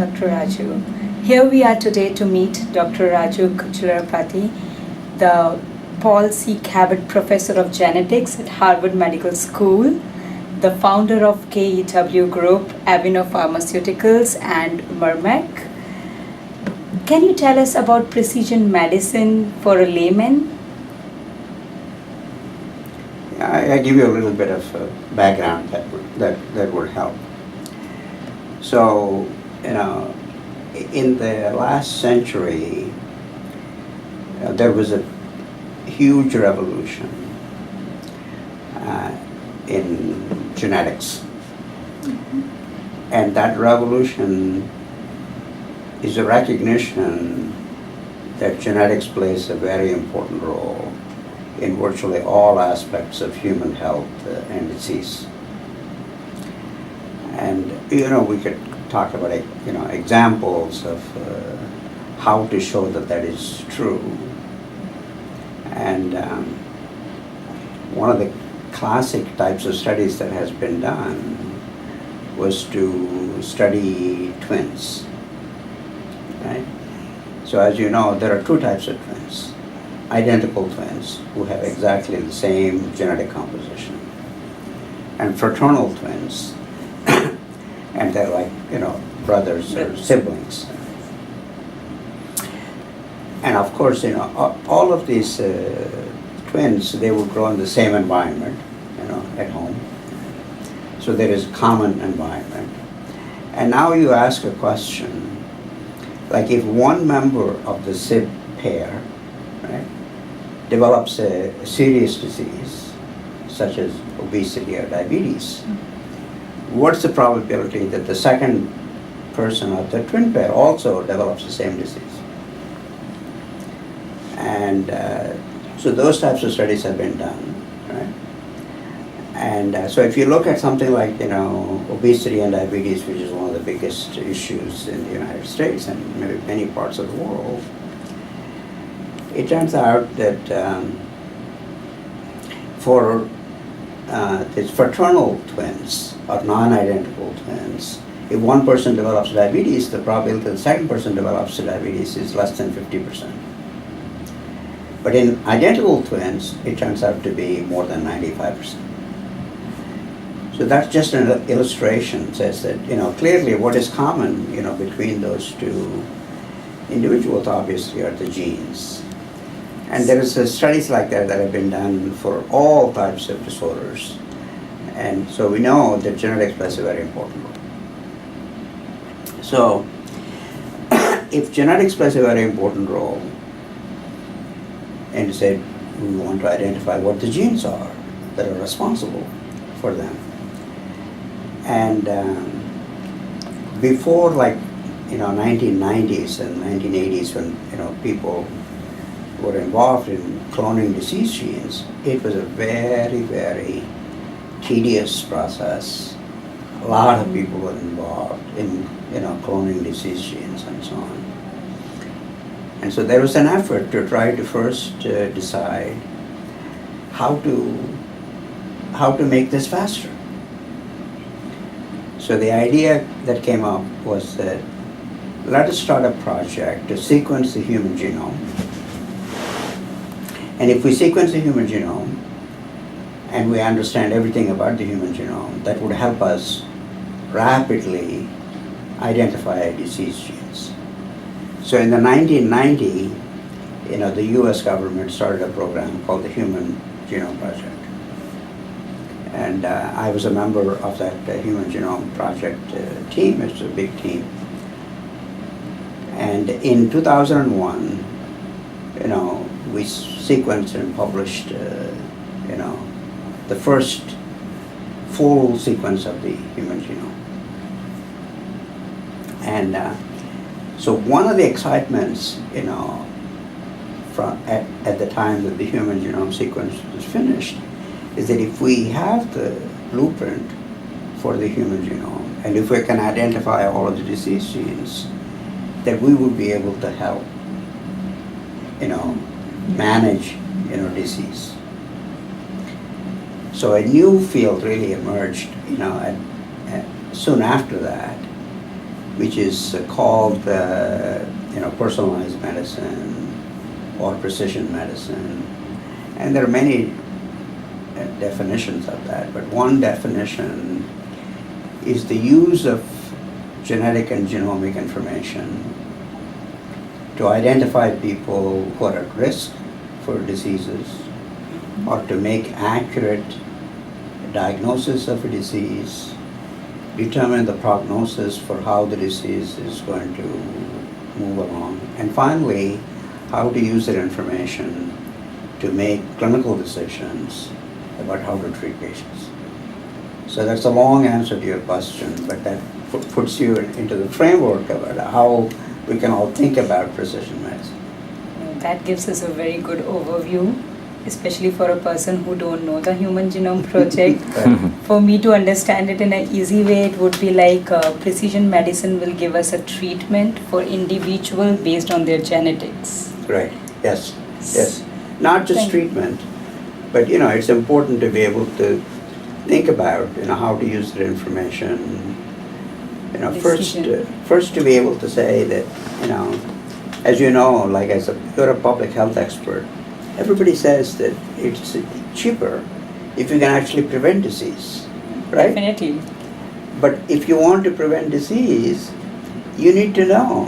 Dr. Raju. Here we are today to meet Dr. Raju Kucherlapati, the Paul C. Cabot Professor of Genetics at Harvard Medical School, the founder of KEW Group, Avino Pharmaceuticals, and Mermec. Can you tell us about precision medicine for a layman? I give you a little bit of background that would help. So, in the last century, there was a huge revolution in genetics. Mm-hmm. And that revolution is a recognition that genetics plays a very important role in virtually all aspects of human health and disease. And we could talk about examples of how to show that is true. And one of the classic types of studies that has been done was to study twins, right? So as you know, there are two types of twins: identical twins who have exactly the same genetic composition, and fraternal twins, and they're like, brothers or siblings. And of course, all of these twins, they will grow in the same environment, at home. So there is common environment. And now you ask a question, like if one member of the sib pair, right, develops a serious disease, such as obesity or diabetes, what's the probability that the second person of the twin pair also develops the same disease? And so those types of studies have been done, right? And so if you look at something like, obesity and diabetes, which is one of the biggest issues in the United States and maybe many parts of the world, it turns out that for these fraternal twins or non-identical twins, if one person develops diabetes, the probability that the second person develops diabetes is less than 50%. But in identical twins, it turns out to be more than 95%. So that's just an illustration, says that, clearly what is common, between those two individuals obviously are the genes. And there is studies like that have been done for all types of disorders. And so we know that genetics plays a very important role. So if genetics plays a very important role, and you said we want to identify what the genes are that are responsible for them. And before 1990s and 1980s, when people were involved in cloning disease genes, it was a very, very tedious process. A lot of people were involved in cloning disease genes and so on. And so there was an effort to try to first decide how to make this faster. So the idea that came up was that let us start a project to sequence the human genome. And if we sequence the human genome and we understand everything about the human genome, that would help us rapidly identify disease genes. So in the 1990, the US government started a program called the Human Genome Project. And I was a member of that Human Genome Project team. It's a big team. And in 2001, we sequenced and published, the first full sequence of the human genome. And so one of the excitements, at the time that the human genome sequence was finished, is that if we have the blueprint for the human genome, and if we can identify all of the disease genes, that we would be able to help, manage, disease. So a new field really emerged, soon after that, which is called personalized medicine or precision medicine. And there are many definitions of that, but one definition is the use of genetic and genomic information to identify people who are at risk for diseases or to make accurate diagnosis of a disease, determine the prognosis for how the disease is going to move along, and finally, how to use that information to make clinical decisions about how to treat patients. So that's a long answer to your question, but that puts you into the framework about how we can all think about precision medicine. That gives us a very good overview, especially for a person who don't know the Human Genome Project. For me to understand it in an easy way, it would be like precision medicine will give us a treatment for individual based on their genetics. Right. Yes. Yes. Not just treatment, but it's important to be able to think about how to use the information. First to be able to say that as you're a public health expert, everybody says that it's cheaper if you can actually prevent disease, right? Definitely. But if you want to prevent disease, you need to know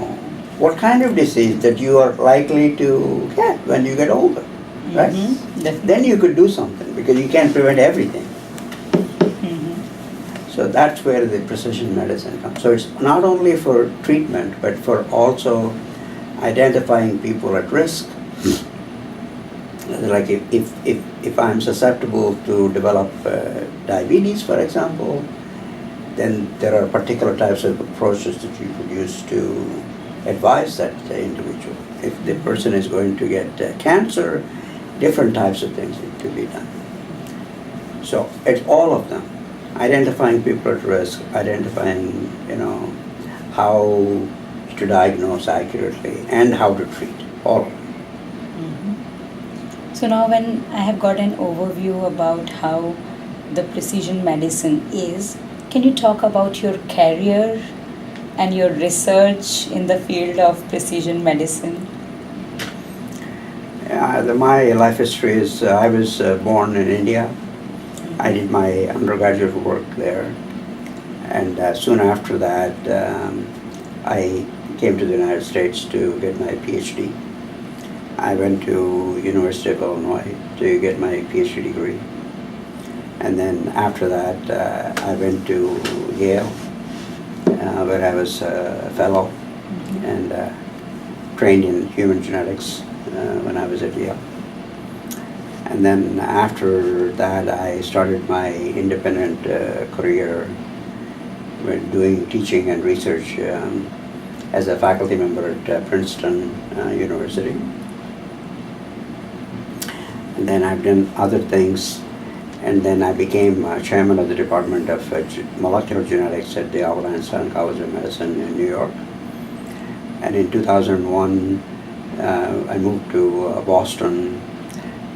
what kind of disease that you are likely to get when you get older, right? Mm-hmm. Then you could do something because you can't prevent everything. So that's where the precision medicine comes. So it's not only for treatment, but for also identifying people at risk. Like if I'm susceptible to develop diabetes, for example, then there are particular types of approaches that you could use to advise that individual. If the person is going to get cancer, different types of things need to be done. So it's all of them. Identifying people at risk, identifying, how to diagnose accurately and how to treat, all of them. So now when I have got an overview about how the precision medicine is, can you talk about your career and your research in the field of precision medicine? My life history is I was born in India. I did my undergraduate work there, and soon after that I came to the United States to get my PhD. I went to University of Illinois to get my PhD degree, and then after that I went to Yale where I was a fellow and trained in human genetics when I was at Yale. And then after that, I started my independent career with doing teaching and research as a faculty member at Princeton University. And then I've done other things, and then I became chairman of the Department of Molecular Genetics at the Albert Einstein College of Medicine in New York. And in 2001, I moved to Boston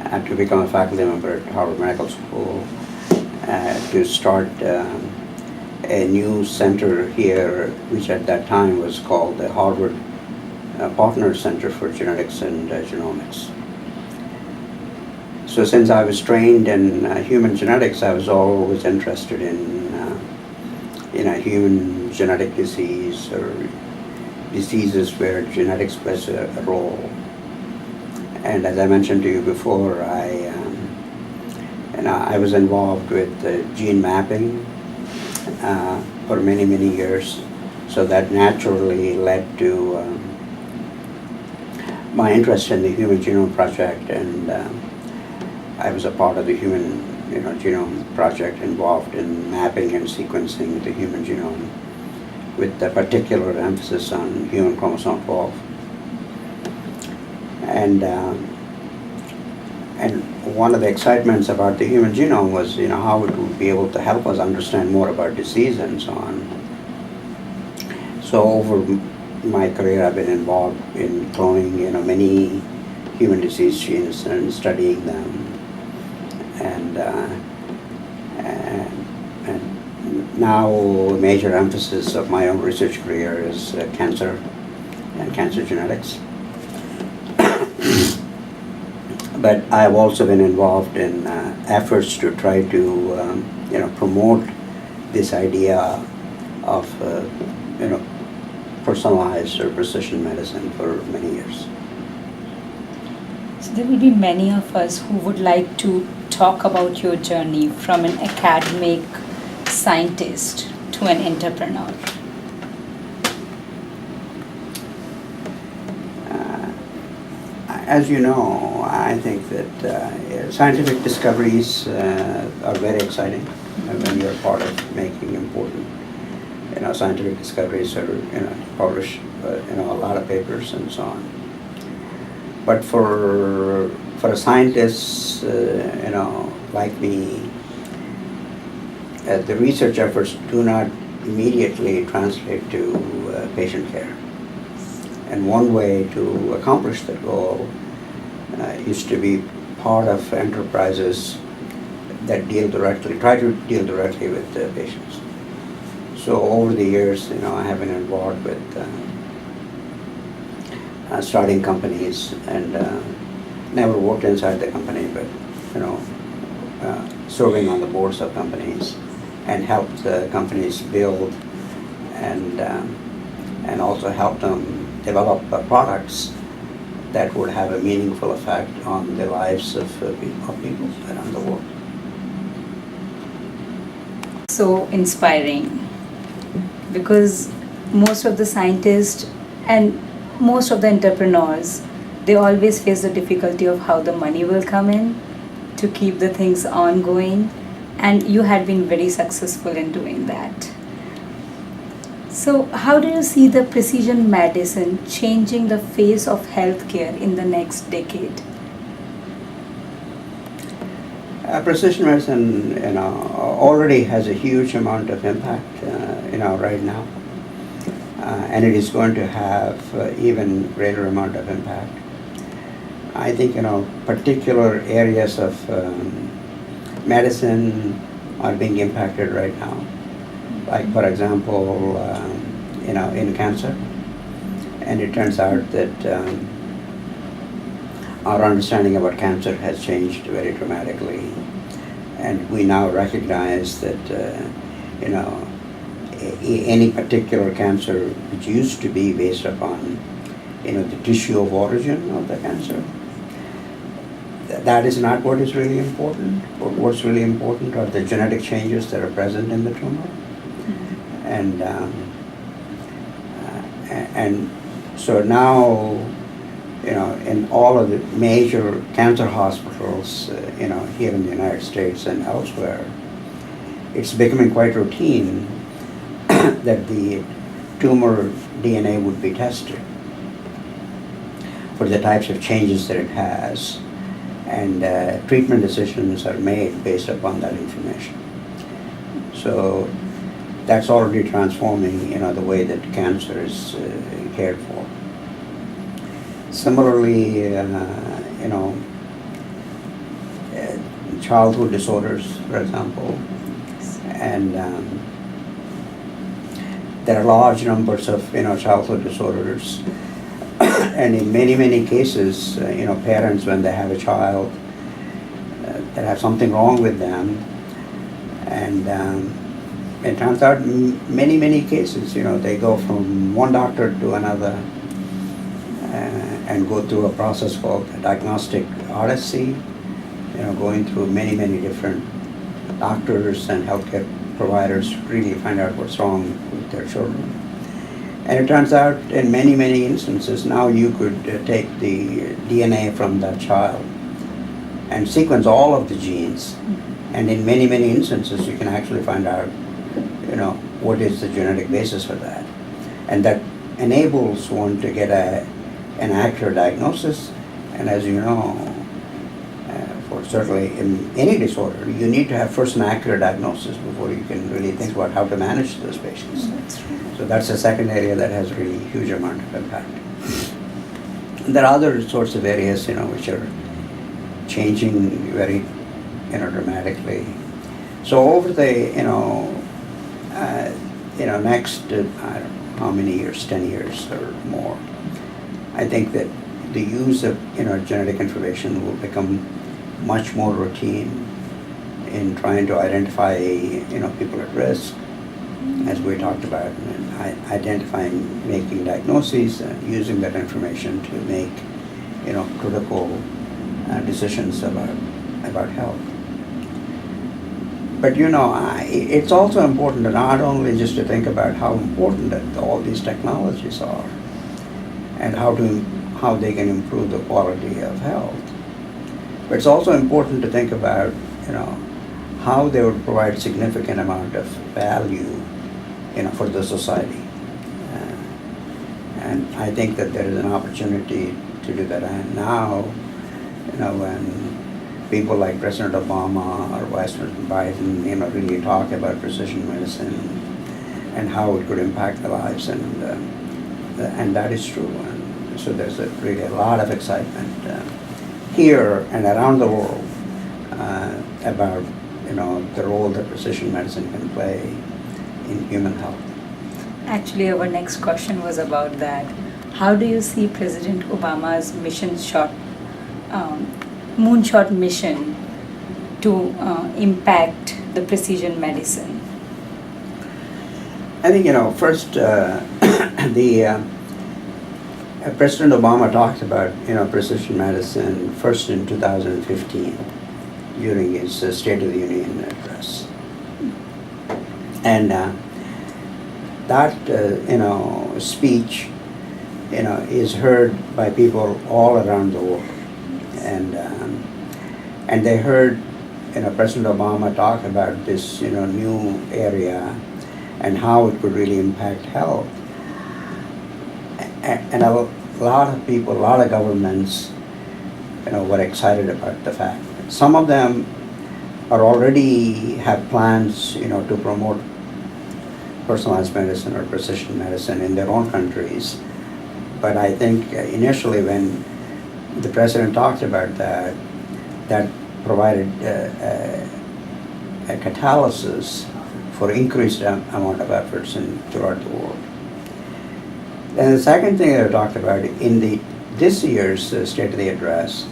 to become a faculty member at Harvard Medical School to start a new center here, which at that time was called the Harvard Partner Center for Genetics and Genomics. So since I was trained in human genetics, I was always interested in human genetic disease or diseases where genetics plays a role. And as I mentioned to you before, I was involved with gene mapping for many, many years. So that naturally led to my interest in the Human Genome Project, and I was a part of the Human Genome Project involved in mapping and sequencing the human genome with a particular emphasis on human chromosome 12. And one of the excitements about the human genome was, how it would be able to help us understand more about disease and so on. So over my career, I've been involved in cloning, many human disease genes and studying them. And now a major emphasis of my own research career is cancer and cancer genetics. But I've also been involved in efforts to try to promote this idea of personalized or precision medicine for many years. So there will be many of us who would like to talk about your journey from an academic scientist to an entrepreneur. As you know, I think that scientific discoveries are very exciting when you're part of making important, scientific discoveries or publish, a lot of papers and so on. But for a scientist, like me, the research efforts do not immediately translate to patient care. And one way to accomplish that goal is to be part of enterprises that try to deal directly with the patients. So over the years, I have been involved with starting companies and never worked inside the company, but serving on the boards of companies and helped the companies build and also help them develop products that would have a meaningful effect on the lives of people around the world. So inspiring, because most of the scientists and most of the entrepreneurs, they always face the difficulty of how the money will come in to keep the things ongoing, and you had been very successful in doing that. So how do you see the precision medicine changing the face of healthcare in the next decade? Precision medicine, already has a huge amount of impact, right now, and it is going to have even greater amount of impact. I think, particular areas of medicine are being impacted right now. Like, for example, in cancer. And it turns out that our understanding about cancer has changed very dramatically. And we now recognize that, any particular cancer, which used to be based upon, the tissue of origin of the cancer, that is not what is really important. What's really important are the genetic changes that are present in the tumor. And so now, in all of the major cancer hospitals, here in the United States and elsewhere, it's becoming quite routine that the tumor DNA would be tested for the types of changes that it has, and treatment decisions are made based upon that information. So that's already transforming, the way that cancer is cared for. Similarly, childhood disorders, for example, and there are large numbers of, childhood disorders, and in many cases, parents, when they have a child that have something wrong with them, and it turns out in many cases, they go from one doctor to another and go through a process called diagnostic odyssey, going through many different doctors and healthcare providers to really find out what's wrong with their children. And it turns out in many instances now you could take the DNA from that child and sequence all of the genes, and in many instances you can actually find out what is the genetic basis for that. And that enables one to get an accurate diagnosis. And as you know, for certainly in any disorder, you need to have first an accurate diagnosis before you can really think about how to manage those patients. That's right. So that's a second area that has really huge amount of impact. And there are other sorts of areas, which are changing very, dramatically. So over the, next, I don't know how many years, 10 years or more, I think that the use of, genetic information will become much more routine in trying to identify, people at risk, as we talked about, and identifying, making diagnoses, and using that information to make, critical decisions about health. But it's also important to not only just to think about how important that all these technologies are, and how they can improve the quality of health, but it's also important to think about, how they would provide significant amount of value, for the society. And I think that there is an opportunity to do that. And now, when people like President Obama or Vice President Biden, really talk about precision medicine and how it could impact the lives, and that is true. And so there's really a lot of excitement here and around the world about the role that precision medicine can play in human health. Actually, our next question was about that. How do you see President Obama's moonshot mission to impact the precision medicine? I think, first, President Obama talked about, precision medicine first in 2015 during his State of the Union address. And that, speech, is heard by people all around the world. And they heard, President Obama talk about this, new area and how it could really impact health. And a lot of people, a lot of governments, were excited about the fact. Some of them are already have plans, to promote personalized medicine or precision medicine in their own countries. But I think initially when the president talked about that provided a catalysis for increased amount of efforts throughout the world. And the second thing that I talked about in this year's State of the Address,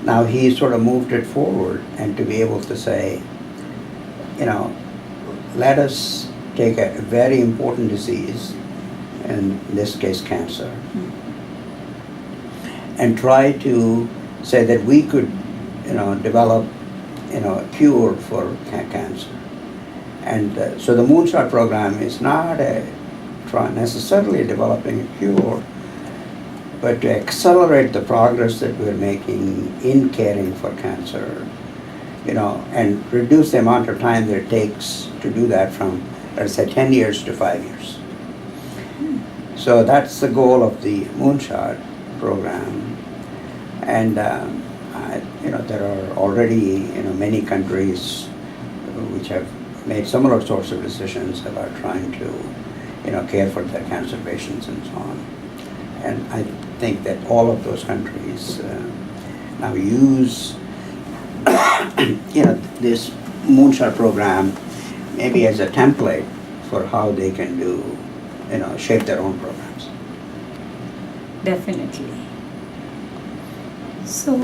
now he sort of moved it forward, and to be able to say, let us take a very important disease, in this case cancer, and try to say that we could, develop, a cure for cancer. And so the Moonshot program is not necessarily developing a cure, but to accelerate the progress that we're making in caring for cancer, and reduce the amount of time that it takes to do that from, let's say, 10 years to 5 years. So that's the goal of the Moonshot program. And there are already, many countries which have made similar sorts of decisions about trying to, care for their cancer patients and so on. And I think that all of those countries now use, this Moonshot program maybe as a template for how they can do, shape their own programs. Definitely. So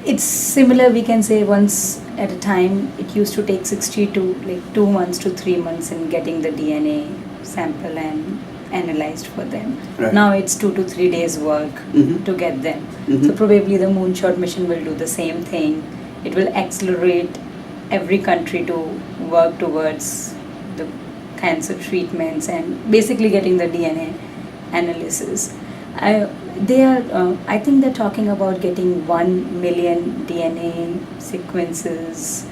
it's similar, we can say, once at a time. It used to take 2 months to 3 months in getting the DNA sample and analyzed for them. Right. Now it's 2 to 3 days work to get them. So probably the Moonshot mission will do the same thing. It will accelerate every country to work towards the cancer treatments and basically getting the DNA analysis. I think they're talking about getting 1 million DNA sequences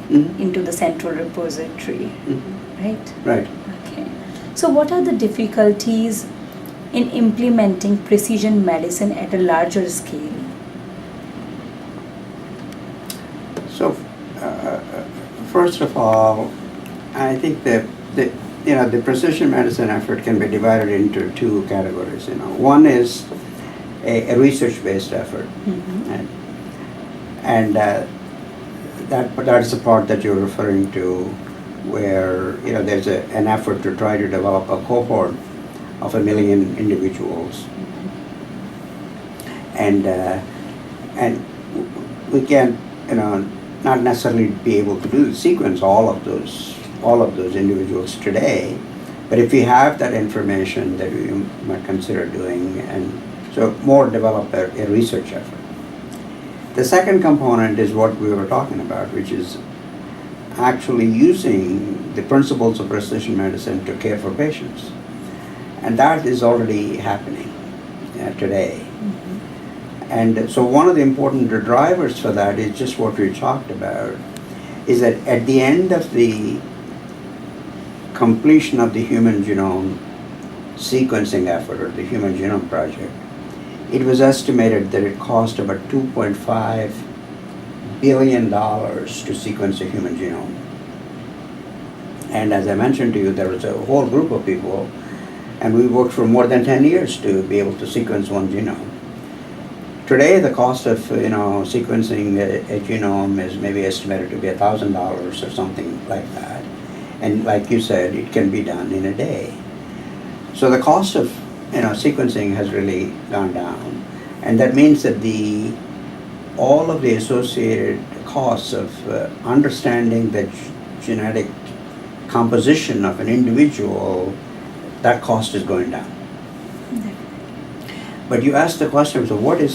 into the central repository, right? Right. Okay. So what are the difficulties in implementing precision medicine at a larger scale? So, first of all, I think that the precision medicine effort can be divided into two categories. One is a research-based effort, and that's the part that you're referring to, where there's an effort to try to develop a cohort of 1 million individuals, and we can't not necessarily be able to sequence all of those individuals today, but if we have that information, that we might consider doing, and so more develop a research effort. The second component is what we were talking about, which is actually using the principles of precision medicine to care for patients. And that is already happening today. Mm-hmm. And so one of the important drivers for that is just what we talked about, is that at the end of the completion of the human genome sequencing effort, or the Human Genome Project, it was estimated that it cost about $2.5 billion to sequence a human genome. And as I mentioned to you, there was a whole group of people, and we worked for more than 10 years to be able to sequence one genome. Today, the cost of sequencing a genome is maybe estimated to be $1,000 or something like that. And like you said, it can be done in a day. So the cost of sequencing has really gone down, and that means that all of the associated costs of understanding the genetic composition of an individual, that cost is going down. But you asked the question, so what are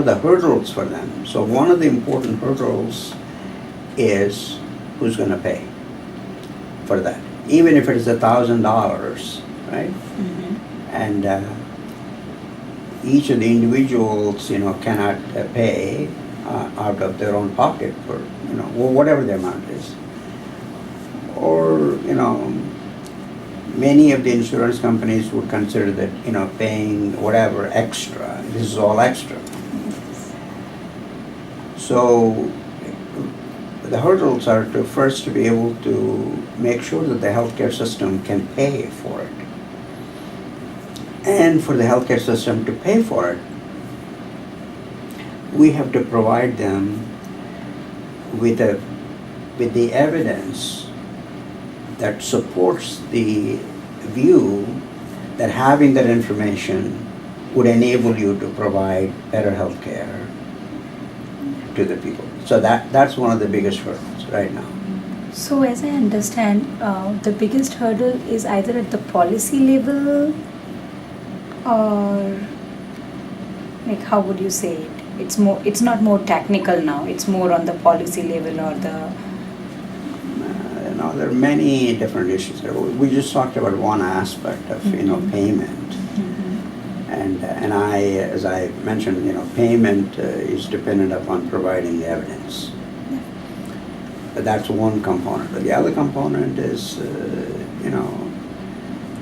the hurdles for them? So one of the important hurdles is who's going to pay for that, even if it is $1,000, right? Mm-hmm. And each of the individuals, cannot pay out of their own pocket for, whatever the amount is. Or, many of the insurance companies would consider that, paying whatever extra, this is all extra. So the hurdles are to first to be able to make sure that the healthcare system can pay for it. And for the healthcare system to pay for it, we have to provide them with the evidence that supports the view that having that information would enable you to provide better health care to the people. So that's one of the biggest hurdles right now. So as I understand, the biggest hurdle is either at the policy level, or like, how would you say it? It's not more technical now, it's more on the policy level, or the... There are many different issues. We just talked about one aspect of payment, mm-hmm. and as I mentioned, payment is dependent upon providing the evidence. Yeah. But that's one component. But the other component is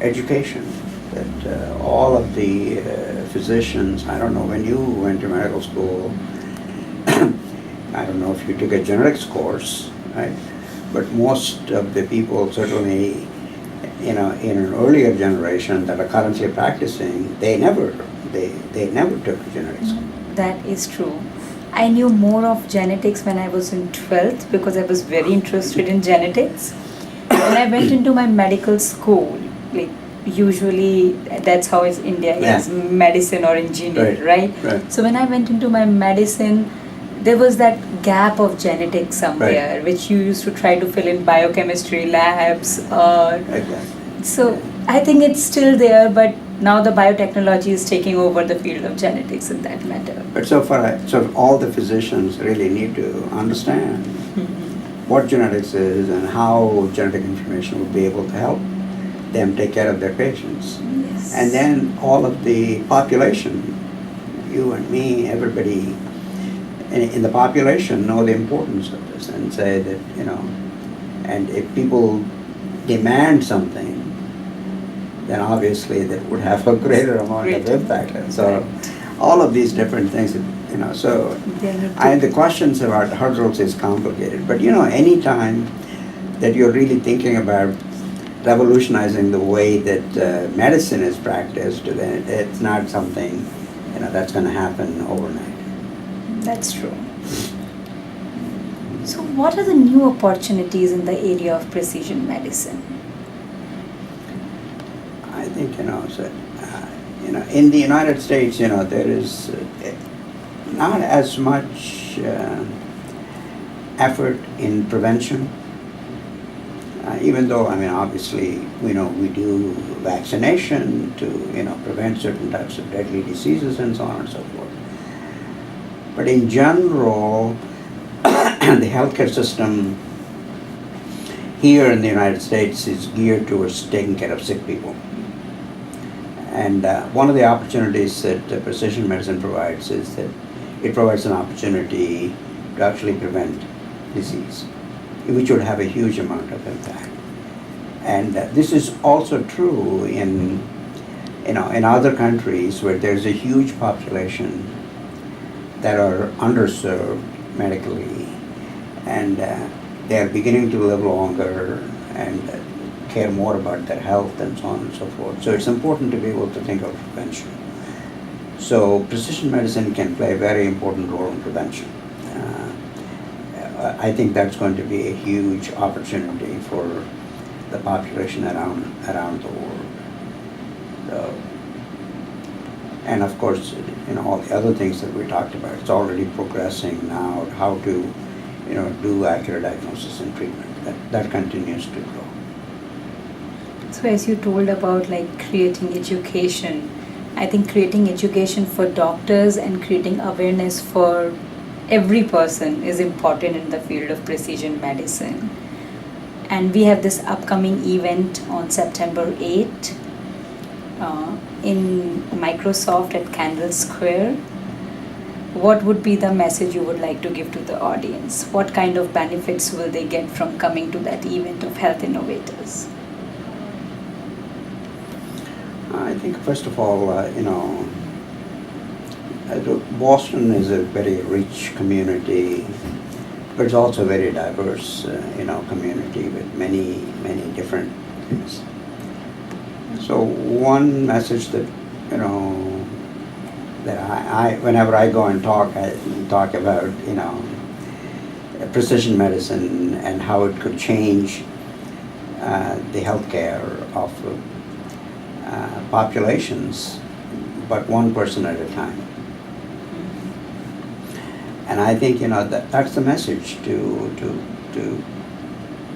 education. That all of the physicians, I don't know, when you went to medical school, I don't know if you took a genetics course, right? But most of the people, certainly, in an earlier generation that are currently practicing, they never took genetics. That is true. I knew more of genetics when I was in 12th because I was very interested in genetics. When I went into my medical school, like usually that's how India is, medicine or engineering, right? So when I went into my medicine, there was that gap of genetics somewhere, which you used to try to fill in biochemistry labs. So I think it's still there, but now the biotechnology is taking over the field of genetics in that matter. But so all the physicians really need to understand what genetics is and how genetic information will be able to help them take care of their patients. Yes. And then all of the population, you and me, everybody in the population know the importance of this and say that, and if people demand something, then obviously that would have a greater amount of impact. And so all of these different things, so the questions about hurdles is complicated, but any time that you're really thinking about revolutionizing the way that medicine is practiced, then it's not something that's going to happen overnight. That's true. So, what are the new opportunities in the area of precision medicine? I think, in the United States, there is not as much effort in prevention. Even though, obviously, we do vaccination to, prevent certain types of deadly diseases and so on and so forth. But in general, the healthcare system here in the United States is geared towards taking care of sick people. And one of the opportunities that precision medicine provides is that it provides an opportunity to actually prevent disease, which would have a huge amount of impact. And this is also true in other countries where there's a huge population that are underserved medically, and they are beginning to live longer and care more about their health and so on and so forth. So it's important to be able to think of prevention. So precision medicine can play a very important role in prevention. I think that's going to be a huge opportunity for the population around the world. So, and of course, all the other things that we talked about, it's already progressing now, how to, do accurate diagnosis and treatment. That continues to grow. So, as you told about creating education, I think creating education for doctors and creating awareness for every person is important in the field of precision medicine. And we have this upcoming event on September 8th in Microsoft at Candle Square. What would be the message you would like to give to the audience? What kind of benefits will they get from coming to that event of Health Innovators? I think first of all, Boston is a very rich community, but it's also a very diverse, community with many, many different things. So one message that, that I whenever I go and talk about, precision medicine and how it could change the healthcare of populations, but one person at a time. And I think that's the message to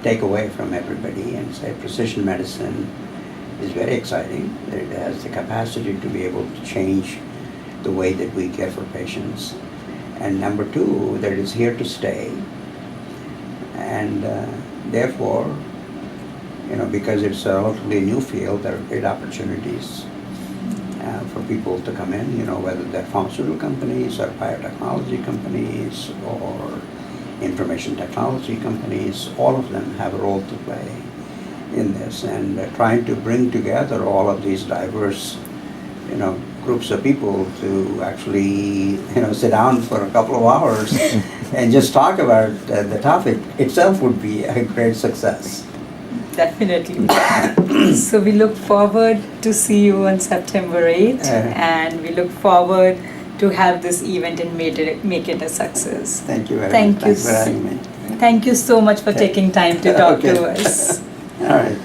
take away from everybody and say precision medicine is very exciting. That it has the capacity to be able to change the way that we care for patients. And number two, that it's here to stay. And therefore, because it's a relatively new field, there are great opportunities for people to come in, whether they're pharmaceutical companies or biotechnology companies or information technology companies. All of them have a role to play in this, and trying to bring together all of these diverse, groups of people to actually, sit down for a couple of hours and just talk about the topic itself would be a great success. Definitely. So we look forward to see you on September 8th, and we look forward to have this event and make it a success. Thank you very much. Thanks for having me. Thank you so much for taking time to talk to us. All right.